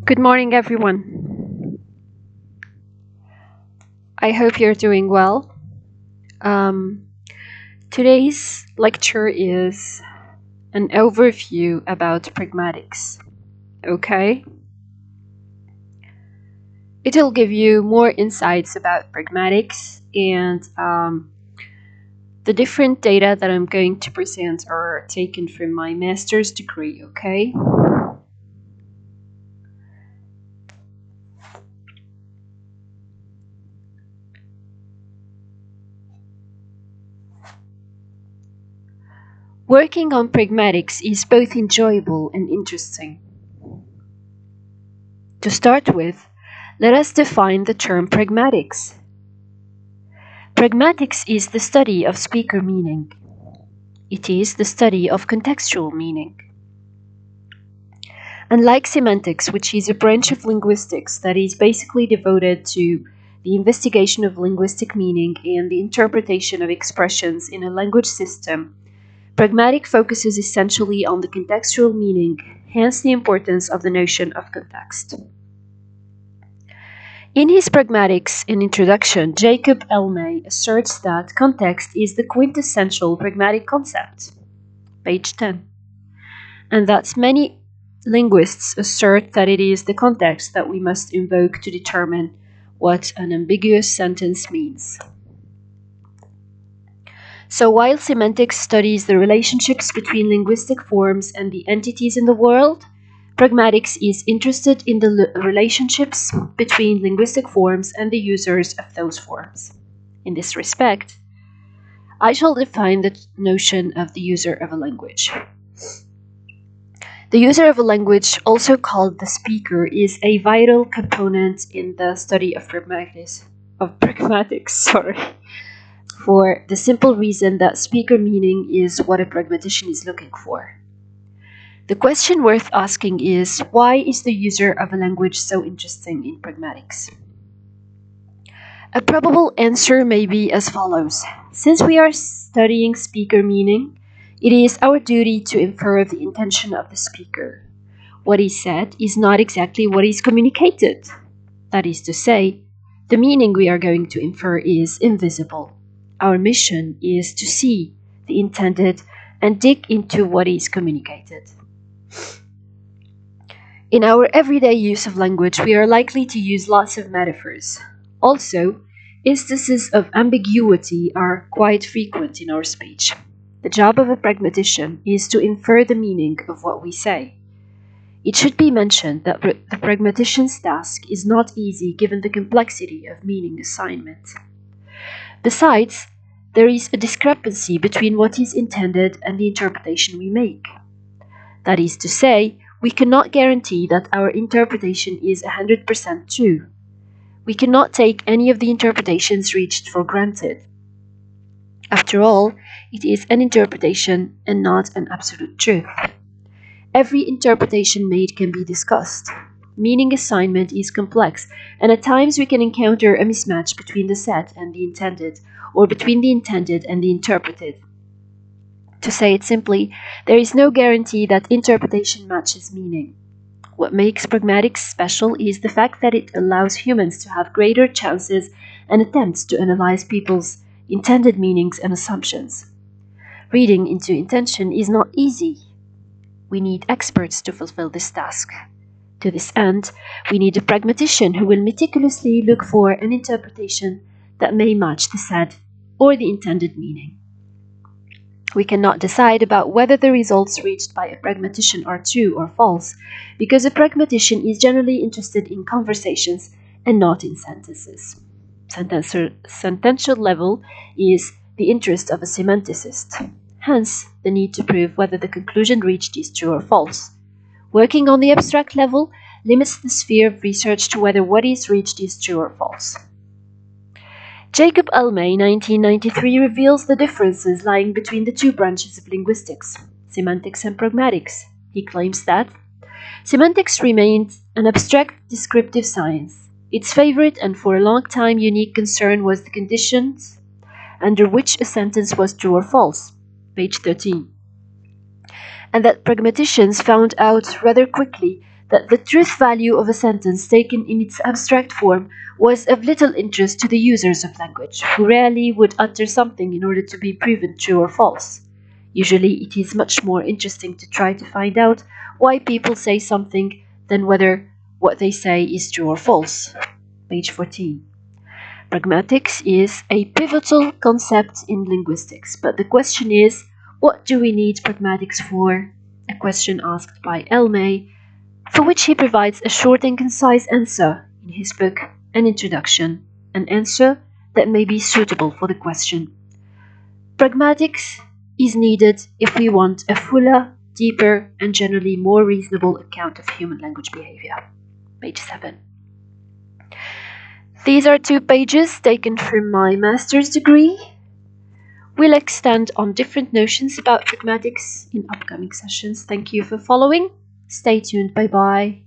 Good morning, everyone. I hope you're doing well. Today's lecture is an overview about pragmatics. Okay? It'll give you more insights about pragmatics, and the different data that I'm going to present are taken from my master's degree, okay? Working on pragmatics is both enjoyable and interesting. To start with, let us define the term pragmatics. Pragmatics is the study of speaker meaning. It is the study of contextual meaning. Unlike semantics, which is a branch of linguistics that is basically devoted to the investigation of linguistic meaning and the interpretation of expressions in a language system, pragmatic focuses essentially on the contextual meaning, hence the importance of the notion of context. In his Pragmatics in Introduction, Jacob Elmay asserts that context is the quintessential pragmatic concept, page 10, and that many linguists assert that it is the context that we must invoke to determine what an ambiguous sentence means. So while semantics studies the relationships between linguistic forms and the entities in the world, pragmatics is interested in the relationships between linguistic forms and the users of those forms. In this respect, I shall define the notion of the user of a language. The user of a language, also called the speaker, is a vital component in the study of pragmatics, for the simple reason that speaker meaning is what a pragmatician is looking for. The question worth asking is, why is the user of a language so interesting in pragmatics? A probable answer may be as follows. Since we are studying speaker meaning, it is our duty to infer the intention of the speaker. What is said is not exactly what is communicated. That is to say, the meaning we are going to infer is invisible. Our mission is to see the intended and dig into what is communicated. In our everyday use of language, we are likely to use lots of metaphors. Also, instances of ambiguity are quite frequent in our speech. The job of a pragmatician is to infer the meaning of what we say. It should be mentioned that the pragmatician's task is not easy given the complexity of meaning assignment. Besides, there is a discrepancy between what is intended and the interpretation we make. That is to say, we cannot guarantee that our interpretation is 100% true. We cannot take any of the interpretations reached for granted. After all, it is an interpretation and not an absolute truth. Every interpretation made can be discussed. Meaning assignment is complex, and at times we can encounter a mismatch between the said and the intended, or between the intended and the interpreted. To say it simply, there is no guarantee that interpretation matches meaning. What makes pragmatics special is the fact that it allows humans to have greater chances and attempts to analyze people's intended meanings and assumptions. Reading into intention is not easy. We need experts to fulfill this task. To this end, we need a pragmatician who will meticulously look for an interpretation that may match the said or the intended meaning. We cannot decide about whether the results reached by a pragmatician are true or false, because a pragmatician is generally interested in conversations and not in sentences. Sentential level is the interest of a semanticist. Hence, the need to prove whether the conclusion reached is true or false. Working on the abstract level limits the sphere of research to whether what is reached is true or false. Jacob Elmay, 1993, reveals the differences lying between the two branches of linguistics, semantics and pragmatics. He claims that semantics remained an abstract descriptive science. Its favorite and for a long time unique concern was the conditions under which a sentence was true or false, page 13. And that pragmaticians found out rather quickly that the truth value of a sentence taken in its abstract form was of little interest to the users of language, who rarely would utter something in order to be proven true or false. Usually, it is much more interesting to try to find out why people say something than whether what they say is true or false. Page 14. Pragmatics is a pivotal concept in linguistics, but the question is, what do we need pragmatics for? A question asked by Elmay, for which he provides a short and concise answer in his book, An Introduction, an answer that may be suitable for the question. Pragmatics is needed if we want a fuller, deeper, and generally more reasonable account of human language behavior. Page 7. These are 2 pages taken from my master's degree. We'll extend on different notions about pragmatics in upcoming sessions. Thank you for following. Stay tuned. Bye bye.